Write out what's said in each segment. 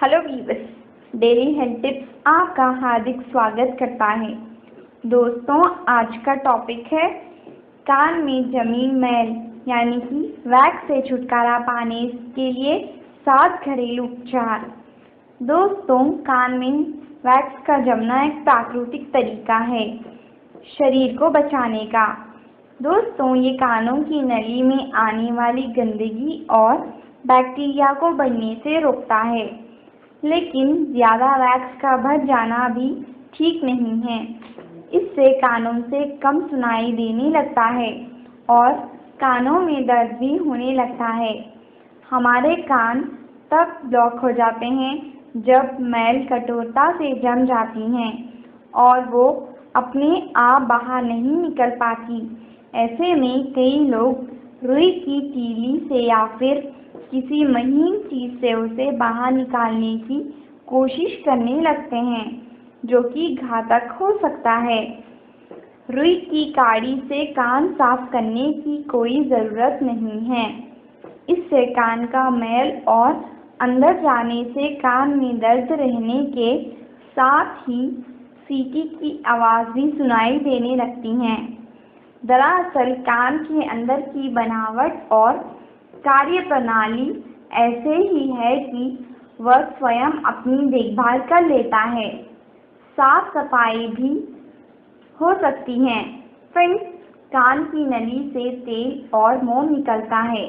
Hello viewers, daily health tips आपका हार्दिक स्वागत करता है। दोस्तों, आज का टॉपिक है कान में जमी मैल यानी कि वैक्स से छुटकारा पाने के लिए 7 घरेलू उपचार। दोस्तों, कान में वैक्स का जमना एक प्राकृतिक तरीका है शरीर को बचाने का। दोस्तों, ये कानों की नली में आने वाली गंदगी और बैक्टीरिया को बढ़ने से रोकता है, लेकिन ज़्यादा वैक्स का भर जाना भी ठीक नहीं है। इससे कानों से कम सुनाई देने लगता है और कानों में दर्द भी होने लगता है। हमारे कान तब ब्लॉक हो जाते हैं जब मैल कठोरता से जम जाती हैं और वो अपने आप बाहर नहीं निकल पाती। ऐसे में कई लोग रुई की तीली से या फिर किसी महीन चीज़ से उसे बाहर निकालने की कोशिश करने लगते हैं, जो कि घातक हो सकता है। रुई की काड़ी से कान साफ करने की कोई ज़रूरत नहीं है। इससे कान का मैल और अंदर जाने से कान में दर्द रहने के साथ ही सीटी की आवाज़ भी सुनाई देने लगती है। दरअसल कान के अंदर की बनावट और कार्यप्रणाली ऐसे ही है कि वह स्वयं अपनी देखभाल कर लेता है। साफ सफाई भी हो सकती है। फ्रेंड्स, कान की नली से तेल और मोम निकलता है,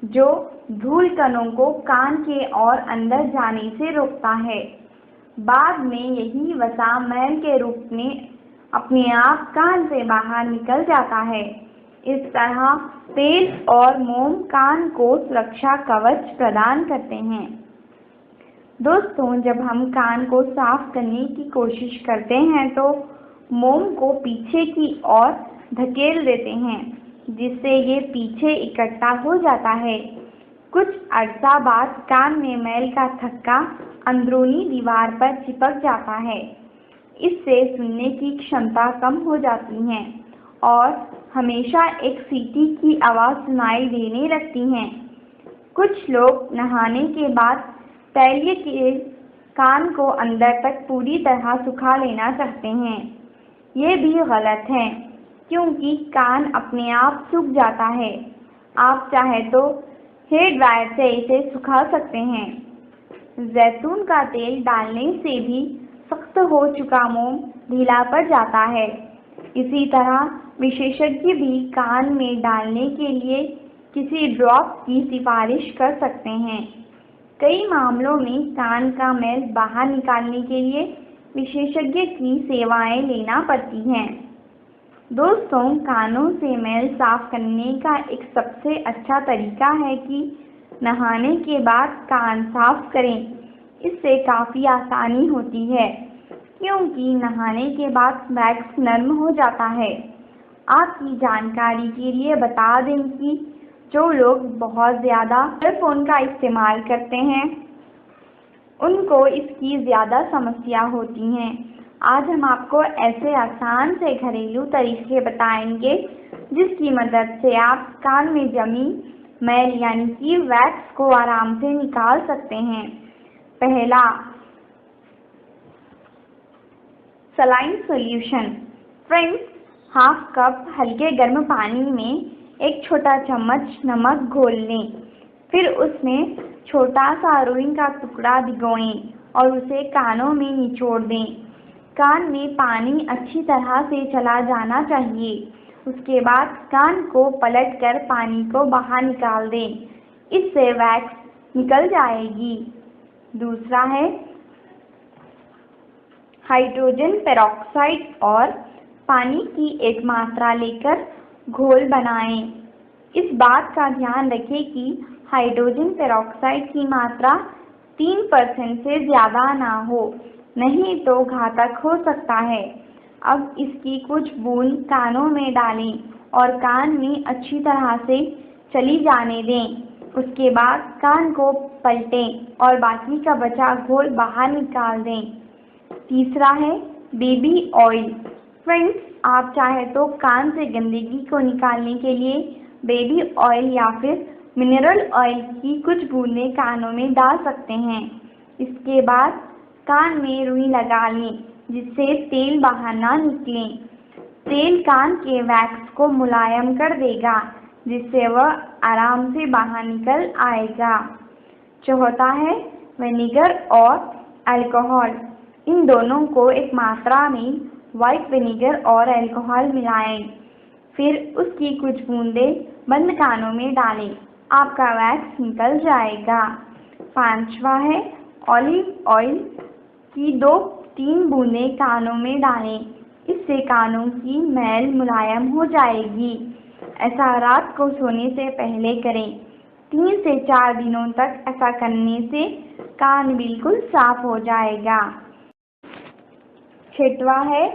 जो धूल कणों को कान के और अंदर जाने से रोकता है। बाद में यही वसा मैल के रूप में अपने आप कान से बाहर निकल जाता है। इस तरह तेल और मोम कान को सुरक्षा कवच प्रदान करते हैं। दोस्तों, जब हम कान को साफ करने की कोशिश करते हैं तो मोम को पीछे की ओर धकेल देते हैं, जिससे ये पीछे इकट्ठा हो जाता है। कुछ अर्सा बाद कान में मैल का थक्का अंदरूनी दीवार पर चिपक जाता है। इससे सुनने की क्षमता कम हो जाती है और हमेशा एक सीटी की आवाज़ सुनाई देने लगती है। कुछ लोग नहाने के बाद तैलीय के कान को अंदर तक पूरी तरह सुखा लेना चाहते हैं। ये भी गलत है, क्योंकि कान अपने आप सूख जाता है। आप चाहे तो हेयर ड्रायर से इसे सुखा सकते हैं। जैतून का तेल डालने से भी सख्त हो चुका मोम ढीला पड़ जाता है। इसी तरह विशेषज्ञ भी कान में डालने के लिए किसी ड्रॉप की सिफारिश कर सकते हैं। कई मामलों में कान का मैल बाहर निकालने के लिए विशेषज्ञ की सेवाएं लेना पड़ती हैं। दोस्तों, कानों से मैल साफ करने का एक सबसे अच्छा तरीका है कि नहाने के बाद कान साफ करें। इससे काफ़ी आसानी होती है, क्योंकि नहाने के बाद वैक्स नरम हो जाता है। आपकी जानकारी के लिए बता दें कि जो लोग बहुत ज़्यादा फ़ोन का इस्तेमाल करते हैं, उनको इसकी ज़्यादा समस्या होती हैं। आज हम आपको ऐसे आसान से घरेलू तरीके बताएंगे जिसकी मदद से आप कान में जमी मैल यानी कि वैक्स को आराम से निकाल सकते हैं। पहला, saline solution. Friends, half cup हल्के गर्म पानी में एक छोटा चम्मच नमक घोल लें। फिर उसमें छोटा सा रुई का टुकड़ा भिगोएं और उसे कानों में निचोड़ दें। कान में पानी अच्छी तरह से चला जाना चाहिए। उसके बाद कान को पलटकर पानी को बाहर निकाल दें। इससे वैक्स निकल जाएगी। दूसरा है हाइड्रोजन पेरोक्साइड और पानी की एक मात्रा लेकर घोल बनाएं। इस बात का ध्यान रखें कि हाइड्रोजन पेरोक्साइड की मात्रा 3% से ज़्यादा ना हो, नहीं तो घातक हो सकता है। अब इसकी कुछ बूंद कानों में डालें और कान में अच्छी तरह से चली जाने दें। उसके बाद कान को पलटें और बाकी का बचा घोल बाहर निकाल दें। तीसरा है बेबी ऑयल। फ्रेंड्स, आप चाहे तो कान से गंदगी को निकालने के लिए बेबी ऑयल या फिर मिनरल ऑयल की कुछ बूंदें कानों में डाल सकते हैं। इसके बाद कान में रुई लगा लें जिससे तेल बाहर ना निकले। तेल कान के वैक्स को मुलायम कर देगा जिससे वह आराम से बाहर निकल आएगा। चौथा है विनेगर और अल्कोहल। इन दोनों को एक मात्रा में व्हाइट विनेगर और अल्कोहल मिलाएं, फिर उसकी कुछ बूंदें बंद कानों में डालें, आपका वैक्स निकल जाएगा। पांचवा है ऑलिव ऑयल की 2-3 बूंदें कानों में डालें, इससे कानों की मैल मुलायम हो जाएगी। ऐसा रात को सोने से पहले करें। 3 से 4 दिनों तक ऐसा करने से कान बिल्कुल साफ हो जाएगा। छठवा है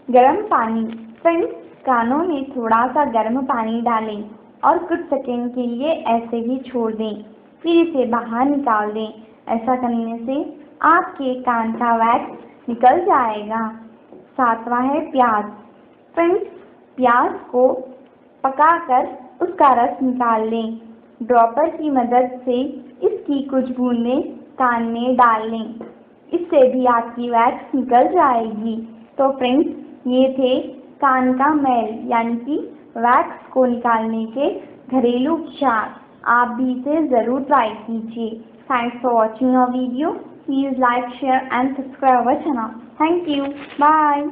गर्म पानी। फ्रेंड्स, कानों में थोड़ा सा गर्म पानी डालें और कुछ सेकंड के लिए ऐसे ही छोड़ दें, फिर इसे बाहर निकाल दें। ऐसा करने से आपके कान का वैक्स निकल जाएगा। सातवां है प्याज। फ्रेंड्स, प्याज को पकाकर उसका रस निकाल लें। ड्रॉपर की मदद से इसकी कुछ बूंदें कान में डाल लें, इससे भी आपकी वैक्स निकल जाएगी। तो फ्रेंड्स, ये थे कान का मैल यानी कि वैक्स को निकालने के घरेलू उपचार। आप भी इसे ज़रूर ट्राई कीजिए। Thanks for watching our video. Please like, share and subscribe our channel. Thank you. Bye.